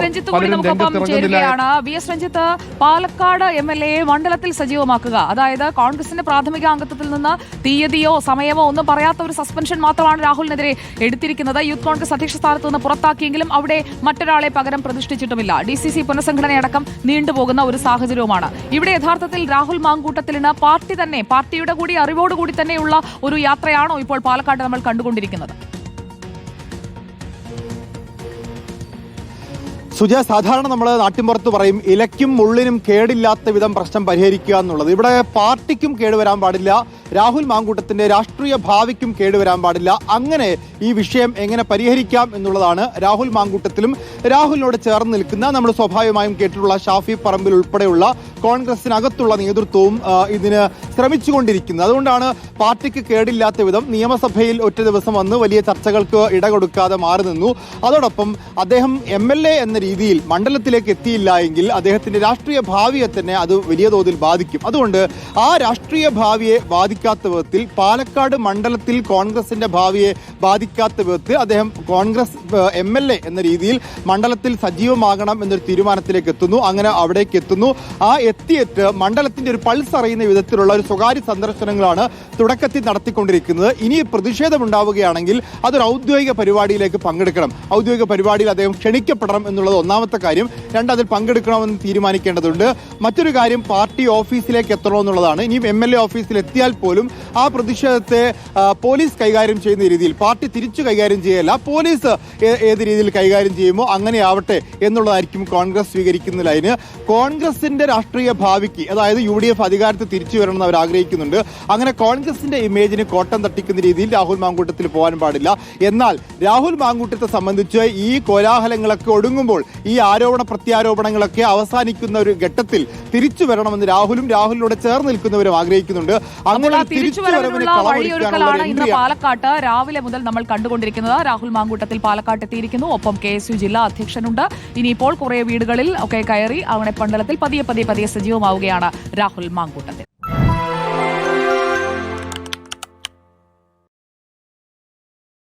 രഞ്ജിത്ത് കൂടി നമുക്കൊപ്പം ചേരുകയാണ്. V S Ranjith, Palakkad MLA മണ്ഡലത്തിൽ സജീവമാക്കുക, അതായത് കോൺഗ്രസിന്റെ പ്രാഥമിക അംഗത്വത്തിൽ നിന്ന് തീയതിയോ സമയമോ ഒന്നും പറയാത്ത ഒരു സസ്പെൻഷൻ മാത്രമാണ് രാഹുലിനെതിരെ എടുത്തിരിക്കുന്നത്. യൂത്ത് കോൺഗ്രസ് അധ്യക്ഷ സ്ഥാനത്ത് നിന്ന് പുറത്താക്കിയെങ്കിലും അവിടെ മറ്റൊരാളെ പകരം പ്രതിഷ്ഠിച്ചിട്ടുമില്ല. DCC പുനഃസംഘടനയടക്കം നീണ്ടുപോകുന്ന ഒരു സാഹചര്യവുമാണ്. ഇവിടെ യഥാർത്ഥത്തിൽ രാഹുൽ മാങ്കൂട്ടത്തിലിന് പാർട്ടിയുടെ കൂടി അറിവോടുകൂടി തന്നെയുള്ള ഒരു യാത്രയാണോ ഇപ്പോൾ പാലക്കാട് നമ്മൾ കണ്ടുകൊണ്ടിരിക്കുന്നത്? സുജയ, സാധാരണ നമ്മൾ നാട്ടിൻപുറത്ത് പറയും ഇലയ്ക്കും മുള്ളിനും കേടില്ലാത്ത വിധം പ്രശ്നം പരിഹരിക്കുക എന്നുള്ളത്. ഇവിടെ പാർട്ടിക്കും കേടുവരാൻ പാടില്ല, രാഹുൽ മാങ്കൂട്ടത്തിന്റെ രാഷ്ട്രീയ ഭാവിക്കും കേടുവരാൻ പാടില്ല. അങ്ങനെ ഈ വിഷയം എങ്ങനെ പരിഹരിക്കാം എന്നുള്ളതാണ് രാഹുൽ മാങ്കൂട്ടത്തിലും രാഹുലിനോട് ചേർന്ന് നിൽക്കുന്ന നമ്മൾ സ്വാഭാവികമായും കേട്ടിട്ടുള്ള ഷാഫി പറമ്പിൽ ഉൾപ്പെടെയുള്ള കോൺഗ്രസിനകത്തുള്ള നേതൃത്വവും ഇതിന് ശ്രമിച്ചുകൊണ്ടിരിക്കുന്നത്. അതുകൊണ്ടാണ് പാർട്ടിക്ക് കേടില്ലാത്ത വിധം നിയമസഭയിൽ ഒറ്റ ദിവസം വന്ന് വലിയ ചർച്ചകൾക്ക് ഇടകൊടുക്കാതെ മാറി നിന്നു. അതോടൊപ്പം അദ്ദേഹം MLA എന്ന രീതിയിൽ മണ്ഡലത്തിലേക്ക് എത്തിയില്ല എങ്കിൽ അദ്ദേഹത്തിന്റെ രാഷ്ട്രീയ ഭാവിയെ തന്നെ അത് വലിയ തോതിൽ ബാധിക്കും. അതുകൊണ്ട് ആ രാഷ്ട്രീയ ഭാവിയെ ബാധിക്കാത്ത വിധത്തിൽ, പാലക്കാട് മണ്ഡലത്തിൽ കോൺഗ്രസിന്റെ ഭാവിയെ ബാധിക്കാത്ത വിധത്തിൽ അദ്ദേഹം കോൺഗ്രസ് MLA എന്ന രീതിയിൽ മണ്ഡലത്തിൽ സജീവമാകണം എന്നൊരു തീരുമാനത്തിലേക്ക് എത്തുന്നു. അങ്ങനെ അവിടേക്ക് എത്തുന്നു. ആ എത്തിയിട്ട് മണ്ഡലത്തിന്റെ ഒരു പൾസ് അറിയുന്ന വിധത്തിലുള്ള ഒരു സ്വകാര്യ സന്ദർശനങ്ങളാണ് തുടക്കത്തിൽ നടത്തിക്കൊണ്ടിരിക്കുന്നത്. ഇനി പ്രതിഷേധമുണ്ടാവുകയാണെങ്കിൽ അതൊരു ഔദ്യോഗിക പരിപാടിയിലേക്ക് പങ്കെടുക്കണം. ഔദ്യോഗിക പരിപാടിയിൽ അദ്ദേഹം ക്ഷണിക്കപ്പെടണം എന്നുള്ളത് ഒന്നാമത്തെ കാര്യം. അതിൽ പങ്കെടുക്കണമെന്ന് തീരുമാനിക്കേണ്ടതുണ്ട്. മറ്റൊരു കാര്യം പാർട്ടി ഓഫീസിലേക്ക് എത്തണമെന്നുള്ളതാണ്. ഇനിയും MLA ഓഫീസിൽ എത്തിയാൽ പോലും ആ പ്രതിഷേധത്തെ പോലീസ് കൈകാര്യം ചെയ്യുന്ന രീതിയിൽ, പാർട്ടി തിരിച്ചു കൈകാര്യം ചെയ്യല്ല, പോലീസ് ഏത് രീതിയിൽ കൈകാര്യം ചെയ്യുമോ അങ്ങനെ ആവട്ടെ എന്നുള്ളതായിരിക്കും കോൺഗ്രസ് സ്വീകരിക്കുന്ന ലൈന്. കോൺഗ്രസിന്റെ രാഷ്ട്രീയ ഭാവിക്ക്, അതായത് UDF അധികാരത്തിൽ തിരിച്ചു വരണമെന്ന് അവർ ആഗ്രഹിക്കുന്നുണ്ട്. അങ്ങനെ കോൺഗ്രസിന്റെ ഇമേജിന് കോട്ടം തട്ടിക്കുന്ന രീതിയിൽ രാഹുൽ മാങ്കൂട്ടത്തിൽ പോകാൻ പാടില്ല. എന്നാൽ രാഹുൽ മാങ്കൂട്ടത്തെ സംബന്ധിച്ച് ഈ കോലാഹലങ്ങളൊക്കെ ഒടുങ്ങുമ്പോൾ, ഈ ആരോപണ പ്രത്യാരോപണങ്ങളൊക്കെ അവസാനിക്കുന്ന ഒരു ഘട്ടത്തിൽ തിരിച്ചു വരണമെന്ന് രാഹുലിനോട് ചേർന്ന് നിൽക്കുന്നവരും ആഗ്രഹിക്കുന്നുണ്ട്. അങ്ങനെ വഴിയൊരുക്കലാണ് ഇന്ന് പാലക്കാട്ട് രാവിലെ മുതൽ നമ്മൾ കണ്ടുകൊണ്ടിരിക്കുന്നത്. രാഹുൽ മാങ്കൂട്ടത്തിൽ പാലക്കാട്ട് എത്തിയിരിക്കുന്നു. ഒപ്പം KSU ജില്ലാ അധ്യക്ഷനുണ്ട്. ഇനിയിപ്പോൾ കുറെ വീടുകളിൽ ഒക്കെ കയറി അവിടെ മണ്ഡലത്തിൽ പതിയെ സജീവമാവുകയാണ് രാഹുൽ മാങ്കൂട്ടത്തിൽ.